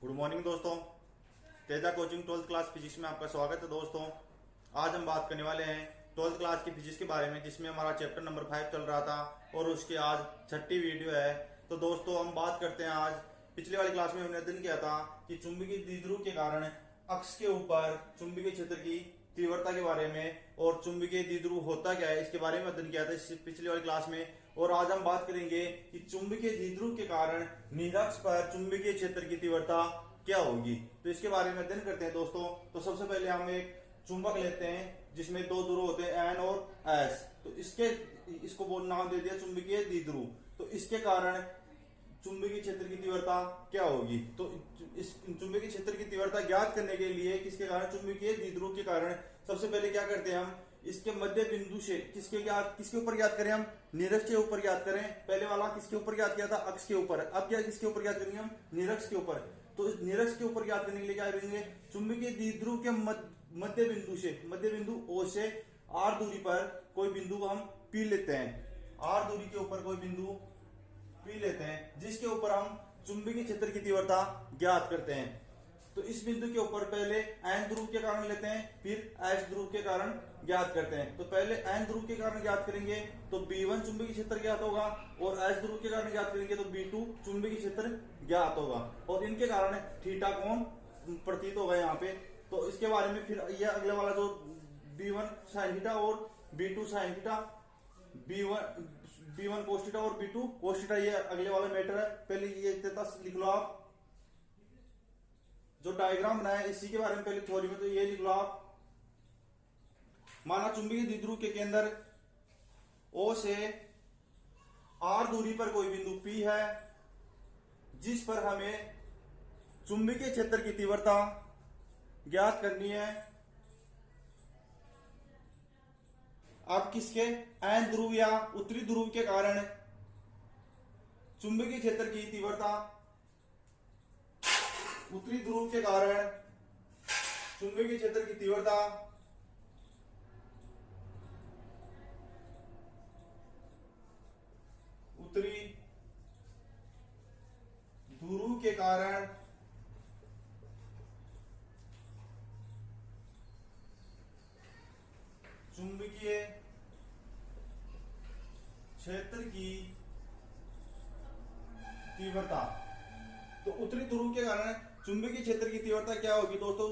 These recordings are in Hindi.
गुड मॉर्निंग दोस्तों। Teja coaching 12th class physics में आपका स्वागत है दोस्तों। आज हम बात करने वाले हैं 12th क्लास की फिजिक्स के बारे में, जिसमें हमारा चैप्टर नंबर 5 चल रहा था और उसकी आज 6ठी वीडियो है। तो दोस्तों हम बात करते हैं आज, पिछली वाली क्लास में हमने अध्ययन किया था कि चुंबकीय द्विध्रुव के कारण अक्ष के ऊपर चुंबकीय क्षेत्र की तीव्रता के बारे में और चुंबकीय द्विध्रुव होता क्या है इसके बारे में अध्ययन किया था पिछली वाली क्लास में। और आज हम बात करेंगे कि चुंबकीय द्विध्रुव के कारण निरक्ष पर चुंबकीय क्षेत्र की तीव्रता क्या होगी। तो इसके बारे में अध्ययन करते हैं दोस्तों। तो सबसे पहले हम एक चुंबक लेते हैं जिसमें दो ध्रुव होते हैं N और S। तो इसको नाम दे दिया चुंबकीय द्विध्रुव। तो इसके कारण चुंबकीय क्षेत्र की तीव्रता क्या होगी। तो इस चुंबकीय क्षेत्र की तीव्रता ज्ञात करने के लिए किसके कारण, चुंबकीय द्विध्रुव के कारण, सबसे पहले क्या करते हैं हम इसके मध्य बिंदु से किसके ऊपर ज्ञात करें, हम निरक्ष के ऊपर ज्ञात करें। पहले वाला किसके ऊपर ज्ञात किया था, अक्ष के ऊपर। अब क्या किसके ऊपर ज्ञात करेंगे हम, निरक्ष के ऊपर। तो इस निरक्ष के ऊपर ज्ञात करने के लिए क्या करेंगे, चुंबकीय द्विध्रुव के मध्य बिंदु O से R दूरी पर कोई बिंदु हम पी लेते हैं। R दूरी के ऊपर कोई बिंदु पी लेते हैं जिसके ऊपर हम चुंबकीय क्षेत्र की तीव्रता ज्ञात करते हैं। तो इस बिंदु के ऊपर पहले N ध्रुव के कारण लेते हैं, फिर S ध्रुव के कारण ज्ञात करते हैं। तो पहले N ध्रुव के कारण ज्ञात करेंगे तो B1 चुंबकीय क्षेत्र ज्ञात होगा, और S ध्रुव के कारण ज्ञात करेंगे तो B2 चुंबकीय क्षेत्र ज्ञात होगा, और इनके कारण थीटा कोण प्रतीत होगा यहाँ पे। तो इसके बारे में फिर यह अगले वाला जो B1 sin थीटा और B2 sin theta, B1 cos theta और B2 cos थीटा, ये अगले वाला मैटर है। पहले ये लिख लो आप, जो डायग्राम बनाया इसी के बारे में पहले थ्योरी में। तो ये लिख लो आप, माना चुंबकीय द्विध्रुव के केंद्र O से R दूरी पर कोई बिंदु P है जिस पर हमें चुंबकीय क्षेत्र की तीव्रता ज्ञात करनी है। अब किसके, N ध्रुव या उत्तरी ध्रुव के कारण चुंबकीय क्षेत्र की तीव्रता, उत्तरी ध्रुव के कारण चुंबकीय क्षेत्र की तीव्रता उत्तरी ध्रुव के कारण चुंबकीय क्षेत्र की तीव्रता। तो उत्तरी ध्रुव के कारण चुंबकीय क्षेत्र की तीव्रता क्या होगी दोस्तों,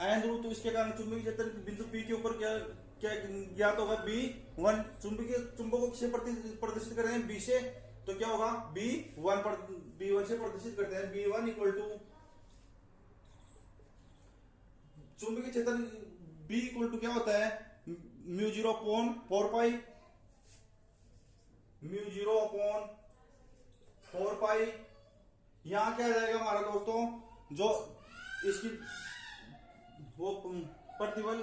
N ध्रुव। तो इसके कारण चुंबकीय क्षेत्र बिंदु P के ऊपर क्या क्या ज्ञात होगा, B1। चुंबक को किसे प्रदर्शित कर रहे हैं, B से। तो क्या होगा, B1 से प्रदर्शित करते हैं। B1 इक्वल टू चुंबकीय क्षेत्र B इक्वल टू क्या होता है, म्यू 0/4 पाई, म्यू 0/4 पाई। यहां क्या आ जाएगा हमारा दोस्तों, जो इसकी वो प्रतिबल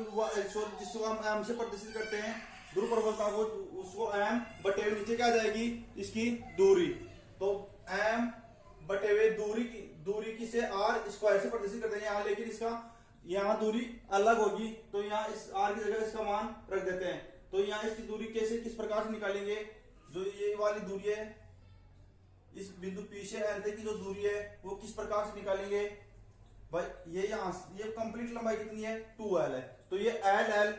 जिसको हम एम से प्रदर्शित करते हैं, ध्रुव प्रबलता को, उसको एम बटे हुए नीचे क्या आ जाएगी, इसकी दूरी। तो एम बटे हुए दूरी की से आर स्क्वायर से प्रदर्शित करते हैं यहाँ, लेकिन इसका यहाँ दूरी अलग होगी। तो यहाँ इस आर की जगह इसका मान रख देते हैं। तो यहाँ इसकी दूरी किस प्रकार से निकालेंगे, जो ये वाली दूरी है, इस बिंदु P से N तक की जो दूरी है वो किस प्रकार से निकालेंगे भाई, ये यहाँ ये कंप्लीट लंबाई कितनी है, 2L है। तो ये L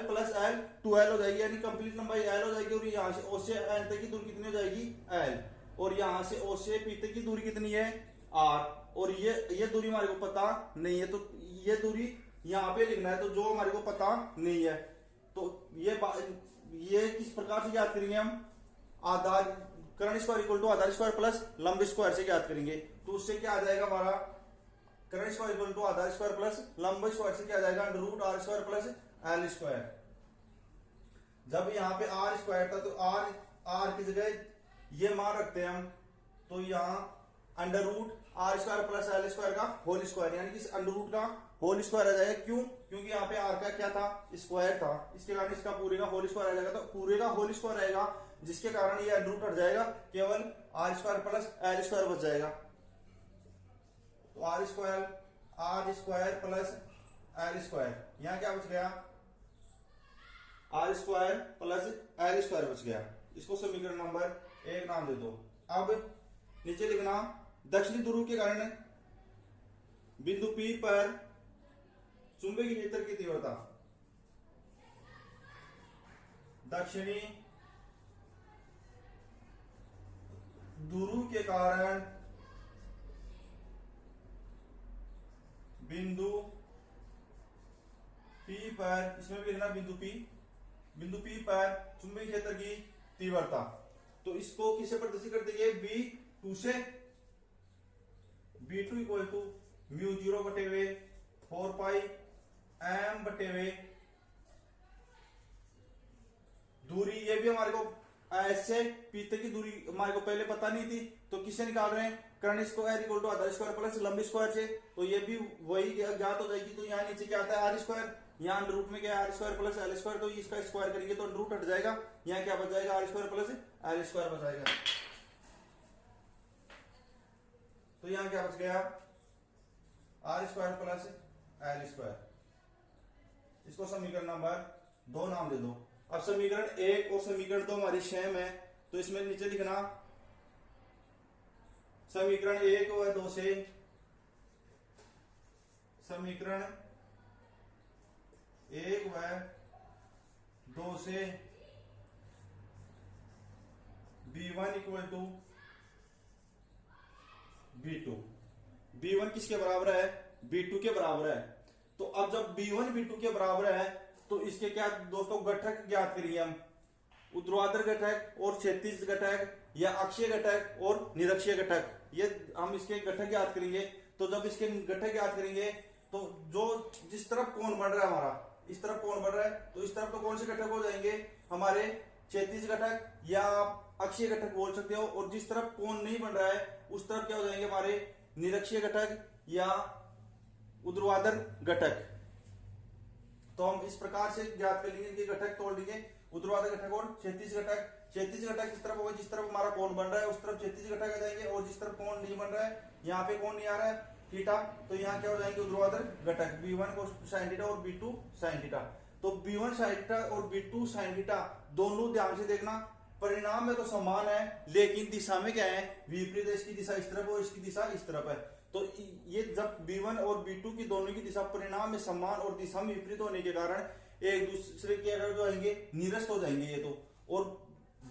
प्लस L 2L हो जाएगी, यानी कंप्लीट लंबाई L हो जाएगी। और यहाँ से O से N तक की दूरी कितनी हो जाएगी, L। और यहाँ से O से P तक की दूरी कितनी है, R। और ये दूरी हमारे को पता नहीं है, तो ये दूरी यहाँ पे लिखना है, तो जो हमारे को पता नहीं है। तो ये किस प्रकार से ज्ञात करेंगे हम, आधार कर्ण स्क्वायर इक्वल टू आधार स्क्वायर प्लस लंब स्क्वायर से ज्ञात करेंगे। तो उससे क्या आ जाएगा हमारा, कर्ण स्क्वायर इक्वल टू आधार स्क्वायर प्लस लंब स्क्वायर से क्या आ जाएगा, √R square plus L square. जब यहाँ पे R स्क्वायर था तो R की जगह ये मान रखते हैं हम, तो यहाँ √R square plus L square का होल स्क्वायर, यानी कि √ का होल स्क्वायर आ जाएगा। क्यों, क्योंकि यहाँ पे R का क्या था, स्क्वायर था, इसके कारण इसका पूरे का होल स्क्वायर आ जाएगा। तो पूरे का होल स्क्वायर आएगा, जिसके कारण ये √ हट जाएगा, केवल R square plus L square बच जाएगा। तो R square plus L square, यहां क्या बच गया, R square plus L square बच गया। इसको समीकरण नंबर 1 नाम दे दो। अब नीचे लिखना, दक्षिणी ध्रुव के कारण बिंदु P पर चुंबकीय क्षेत्र की तीव्रता दक्षिणी ध्रुव के कारण बिंदु P पर, इसमें भी लिखना बिंदु P पर चुंबकीय क्षेत्र की तीव्रता। तो इसको किससे प्रदर्शित कर देंगे, B2 से। B2 इक्वल टू म्यू 0 बटे हुए 4 पाई M बटे हुए दूरी, ये भी हमारे को S से P तक की दूरी हमारे को पहले पता नहीं थी, तो किससे निकाल रहे हैं, कर्ण स्क्वायर इक्वल टू आधार स्क्वायर प्लस लंब स्क्वायर से। तो ये भी वही ज्ञात हो जाएगी। तो यहाँ नीचे क्या आता है, आर स्क्वायर, यहाँ अंडर रूट में क्या है, R square plus L square, तो इसका स्क्वायर करेंगे तो अंडर रूट हट जाएगा, यहाँ क्या बच जाएगा, R square plus L square बच जाएगा। तो यहाँ क्या बच गया, R square plus L square. इसको समीकरण नंबर 2 नाम दे दो। अब समीकरण 1 और समीकरण 2 हमारी सेम है, तो इसमें नीचे लिखना समीकरण 1 व 2 से, समीकरण 1 व 2 से B1 equal to B2। B1 किसके बराबर है, B2 के बराबर है। तो अब जब B1 B2 के बराबर है, तो इसके क्या दोस्तों घटक ज्ञात करिए हम, ऊर्ध्वाधर घटक और क्षैतिज घटक, या अक्षीय घटक और निरक्षीय घटक, ये हम इसके घटक ज्ञात करेंगे। तो जब इसके घटक ज्ञात करेंगे, तो जो जिस तरफ कोण बन रहा है हमारा, इस तरफ कोण बन रहा है, तो इस तरफ तो कौन से घटक हो जाएंगे, हमारे क्षैतिज घटक या अक्षीय घटक बोल सकते हो। और जिस तरफ कोण नहीं बन रहा है, उस तरफ क्या हो जाएंगे, हमारे निरक्षीय घटक या ऊर्ध्वाधर घटक। तो हम इस प्रकार से ज्ञात कर लेंगे, इनके घटक तोड़ लेंगे, ऊर्ध्वाधर घटक और क्षैतिज घटक। क्षैतिज घटक किस तरफ होगा, जिस तरफ हमारा कोण बन रहा है उस तरफ क्षैतिज घटक आ जाएंगे, और जिस तरफ कोण नहीं बन रहा है, यहाँ पे कोण नहीं आ रहा है थीटा, तो यहाँ क्या हो जाएंगे, ऊर्ध्वाधर घटक B1 को sin थीटा और B2 sin थीटा। तो B1 sin थीटा और B2 sin थीटा दोनों ध्यान से देखना, परिणाम में तो समान है, लेकिन दिशा में क्या है, विपरीत है। इसकी दिशा इस तरफ और इसकी दिशा इस तरफ है। तो ये जब B1 और B2 की दोनों की दिशा परिणाम में समान और दिशा में विपरीत होने के कारण एक दूसरे के अगर जो आएंगे निरस्त हो जाएंगे ये तो। और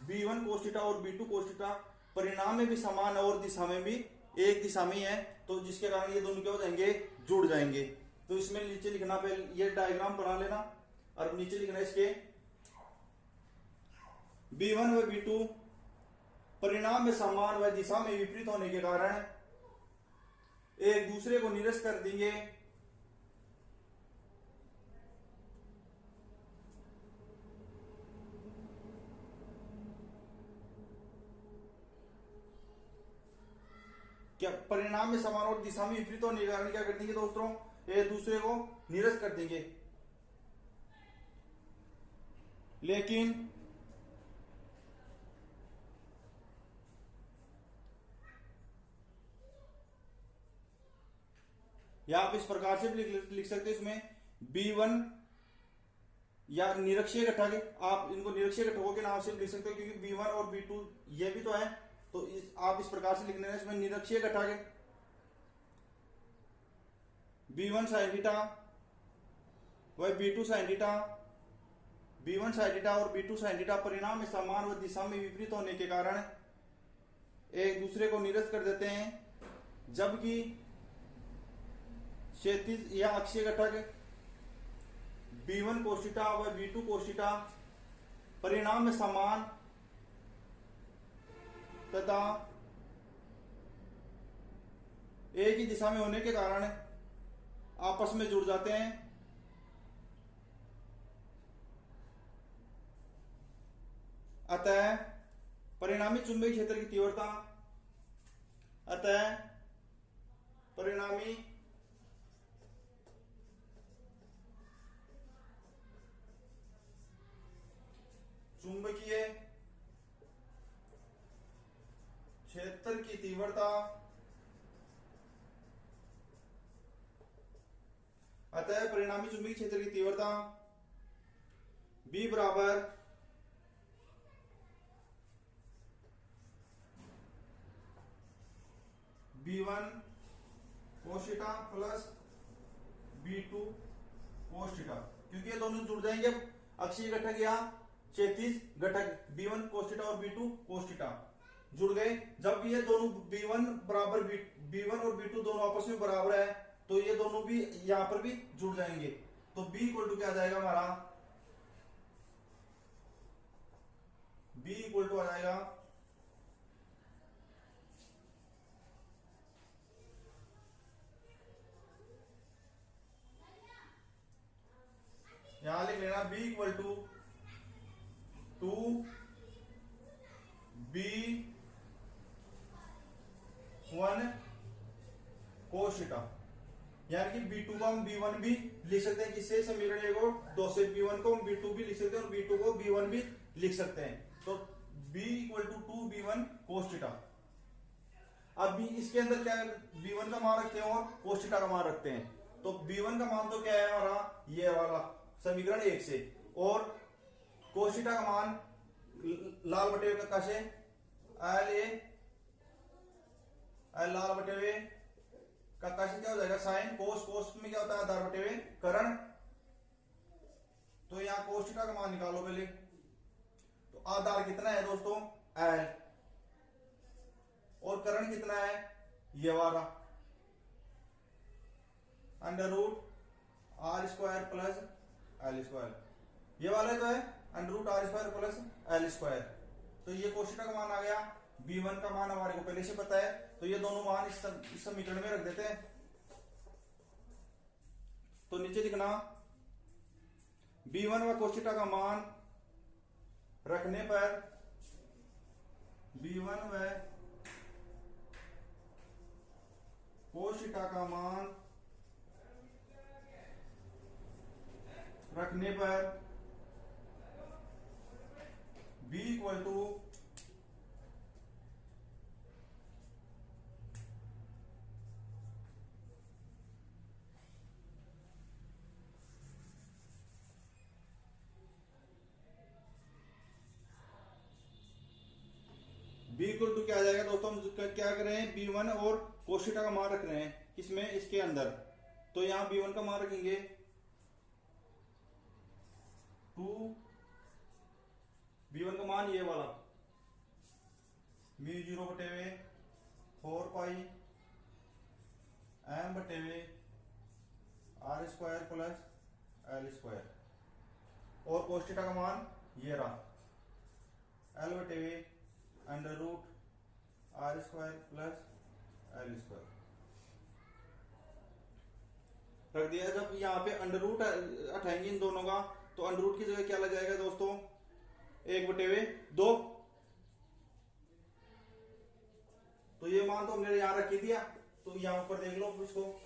B1 cos थीटा और B2 cos थीटा परिणाम में भी समान है और दिशा में भी एक दिशा में ही है, तो जिसके कारण ये दोनों क्या हो जाएंगे, जुड़ जाएंगे। तो इसमें नीचे लिखना, पहले ये डायग्राम बना लेना, और नीचे लिखना इसके B1 व B2 परिणाम में समान व दिशा में विपरीत होने के कारण एक दूसरे को निरस्त कर देंगे। क्या परिणाम में समान और दिशा में विपरीत होने के कारण क्या कर देंगे दोस्तों, एक दूसरे को निरस्त कर देंगे। लेकिन या आप इस प्रकार से भी लिख सकते हैं, इसमें B1 या निरक्षीय घटक, आप इनको निरक्षीय घटकों के नाम से लिख सकते हो, क्योंकि B1 और B2 ये भी तो है। तो आप इस प्रकार से लिख लेना, इसमें निरक्षीय घटक है B1 sin थीटा व B2 sin theta. B1 sin theta और B2 sin थीटा परिणाम में समान व दिशा में विपरीत होने के कारण एक दूसरे को निरस्त कर देते हैं, जबकि क्षैतिज या अक्षीय घटक B1 cos थीटा व B2 cos थीटा परिणाम में समान तथा एक ही दिशा में होने के कारण आपस में जुड़ जाते हैं। अतः परिणामी चुंबकीय क्षेत्र की तीव्रता, अतः परिणामी चुंबकीय क्षेत्र की तीव्रता, अतः परिणामी चुंबकीय क्षेत्र की तीव्रता B बराबर B1 cos theta plus B2 cos theta, क्योंकि ये दोनों जुड़ जाएंगे। अक्षीय घटक या क्षैतिज घटक B1 cos थीटा और B2 cos थीटा जुड़ गए। जब ये दोनों B1 बराबर B1 और B2 दोनों आपस में बराबर है तो ये दोनों भी यहां पर भी जुड़ जाएंगे। तो B इक्वल टू क्या आ जाएगा हमारा, B इक्वल टू आ जाएगा यहां लिख लेना B equal to 2B1 cos theta, यानी कि B2 को हम B1 भी लिख सकते हैं। किससे, समीकरण को 2 से B1 को हम B2 भी लिख सकते हैं और B2 को B1 भी लिख सकते हैं। तो B equal to 2B1 cos theta. अब इसके अंदर क्या है, B1 का मान रखते हैं और cos थीटा का मान रखते हैं। तो B1 का मान तो क्या है हमारा, ये वाला समीकरण 1 से, और cos थीटा का मान लाल बटे हुए कक्का से L लाल बटे हुए कक्का से क्या हो जाएगा, साइन कोस में क्या होता है, आधार बटे हुए करण। तो यहां cos थीटा का मान निकालो पहले। तो आधार कितना है दोस्तों, L, और करण कितना है, ये वाला under root R square plus L square, ये वाला तो है under root R square plus L square. तो ये cos थीटा का मान आ गया। B1 का मान हमारे को पहले से पता है, तो ये दोनों मान इस समीकरण में रख देते हैं। तो नीचे लिखना B1 व cos थीटा का मान रखने पर B1 व cos थीटा का मान रखने पर B इक्वल टू क्या आ जाएगा दोस्तों, हम क्या कर रहे हैं, B1 और cos थीटा का मान रख रहे हैं किसमें, इसके अंदर। तो यहां B1 का मान रखेंगे 2, B1 का मान ये वाला μ0 बटे हुए 4 पाई m बटे हुए R square plus L square, और cos थीटा का मान ये रहा L बटे हुए under root R square plus L square रख दिया। जब यहाँ पे अंडर रूट हटाएंगे इन दोनों का, तो अंडर रूट की जगह क्या लग जाएगा दोस्तों, 1 बटे हुए 2। तो ये मान तो हमने यहां रख दिया, तो यहां ऊपर देख लो इसको।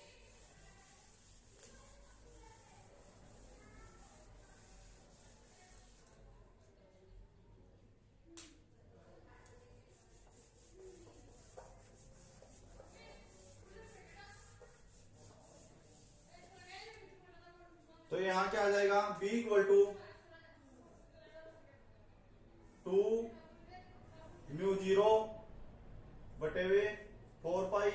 तो यहां क्या आ जाएगा, B इक्वल टू 2 μ0 बटे हुए 4 पाई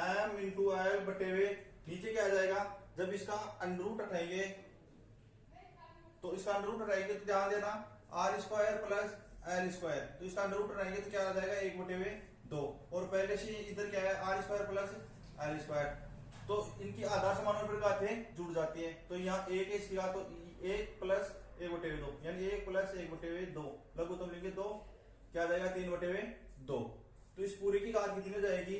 m इंटू एल बटे हुए, नीचे क्या आ जाएगा, जब इसका अंडर रूट हटाएंगे, तो इसका अंडर रूट हटाएंगे तो ध्यान देना R square plus L square, तो इसका अंडर रूट हटाएंगे तो क्या आ जाएगा, 1 बटे हुए 2, और पहले से इधर क्या है, R square plus L square. तो इनकी आधार समान प्रकार थे जुड़ जाती है। तो यहाँ एक इसकी तो 1 प्लस 1 बटे हुए 2, यानी 1 प्लस 1 बटे हुए 2, लघुत्तम लेंगे 2, क्या आ जाएगा 3 बटे हुए 2। तो इस पूरे की घात कितनी हो जाएगी,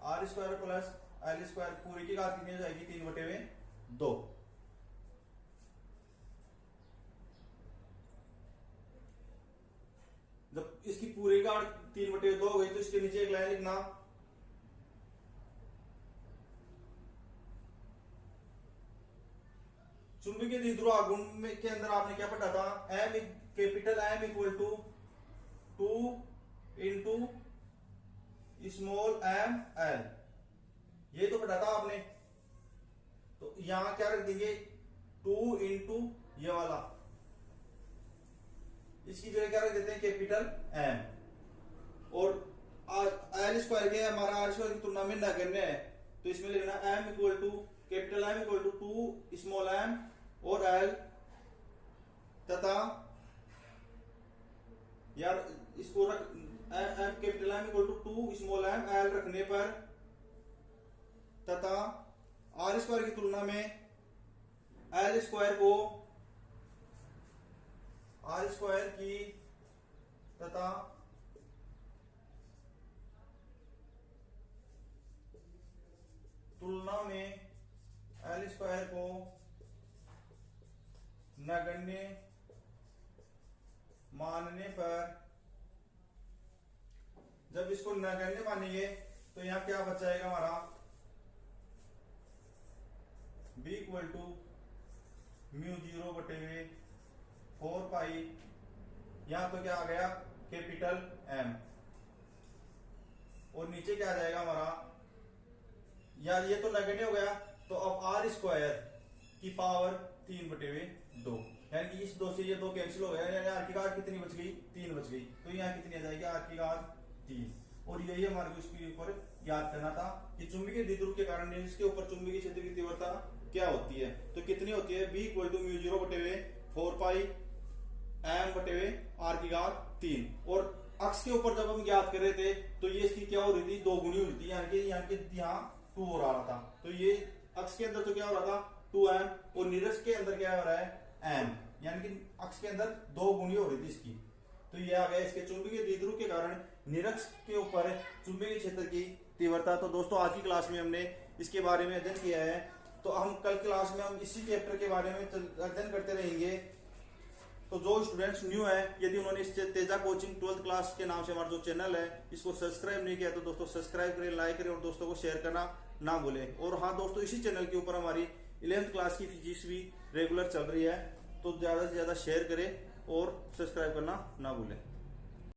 R square plus L square, पूरी की घात कितनी हो जाएगी, 3 बटे हुए 2। जब इसकी पूरी घात 3 बटे 2 हो गई, तो इसके नीचे एक लाइन लिखना, चुंबकीय द्विध्रुव आघूर्ण के अंदर आपने क्या पढ़ा था, M capital M equal to 2 into small m l, ये तो पढ़ा था आपने। तो यहां क्या रख देंगे, 2 इंटू ये वाला, इसकी जगह क्या रख देते हैं, कैपिटल M, और एल स्क्वायर के हमारा आर स्क्वायर की तुलना में नगण्य है, तो इसमें लिखना M equal to capital M equal to 2 small M और एल, तथा यार इसको रख M capital M equal to 2 small M L रखने पर, तथा आर स्क्वायर की तुलना में एल स्क्वायर को आर स्क्वायर की तथा तुलना में एल स्क्वायर को नगण्य मानने पर, जब इसको नगण्य मानेंगे तो यहां क्या बच जाएगा हमारा b इक्वल टू म्यू 0 बटे हुए 4 पाई, यहां तो क्या आ गया कैपिटल M, और नीचे क्या आ जाएगा हमारा, यार ये तो नगण्य हो गया, तो अब आर स्क्वायर की पावर 3 बटे हुए 2, यानी कि इस 2 से ये 2 कैंसिल हो गया, यानी आर की घात कितनी बच गई 3 बच गई, तो यहाँ कितनी आ जाएगी आर की घात 3। और यही हमारे को इसके ऊपर याद करना था कि चुंबकीय द्विध्रुव के कारण इसके ऊपर चुंबकीय क्षेत्र की तीव्रता क्या होती है, तो कितनी होती है b इक्वल टू म्यू 0 बटे हुए 4 पाई m बटे हुए r की घात 3, और अक्ष के ऊपर जब हम याद कर रहे थे तो ये इसकी क्या हो रही थी, 2 गुनी हो रही थी, यहाँ 2 हो रहा था, तो ये अक्ष के अंदर तो क्या हो रहा था 2m, और निरक्ष के अंदर क्या हो रहा है m, यानी कि अक्ष के अंदर 2 गुनी हो रही थी इसकी, तो ये आ गया इसके चुंबकीय द्विध्रुव के कारण निरक्ष के ऊपर चुंबकीय क्षेत्र की तीव्रता। तो दोस्तों आज की क्लास में हमने इसके बारे में अध्ययन किया है, तो हम कल क्लास में हम इसी चैप्टर के बारे में अध्ययन करते रहेंगे। तो जो स्टूडेंट्स न्यू है, यदि उन्होंने इस तेजा कोचिंग 12th क्लास के नाम से हमारा जो चैनल है इसको सब्सक्राइब नहीं किया तो दोस्तों सब्सक्राइब करें, लाइक करें और दोस्तों को शेयर करना ना भूलें। और हाँ दोस्तों, इसी चैनल के ऊपर हमारी 11th क्लास की फिजिक्स भी रेगुलर चल रही है, तो ज्यादा से ज्यादा शेयर करें और सब्सक्राइब करना ना भूलें।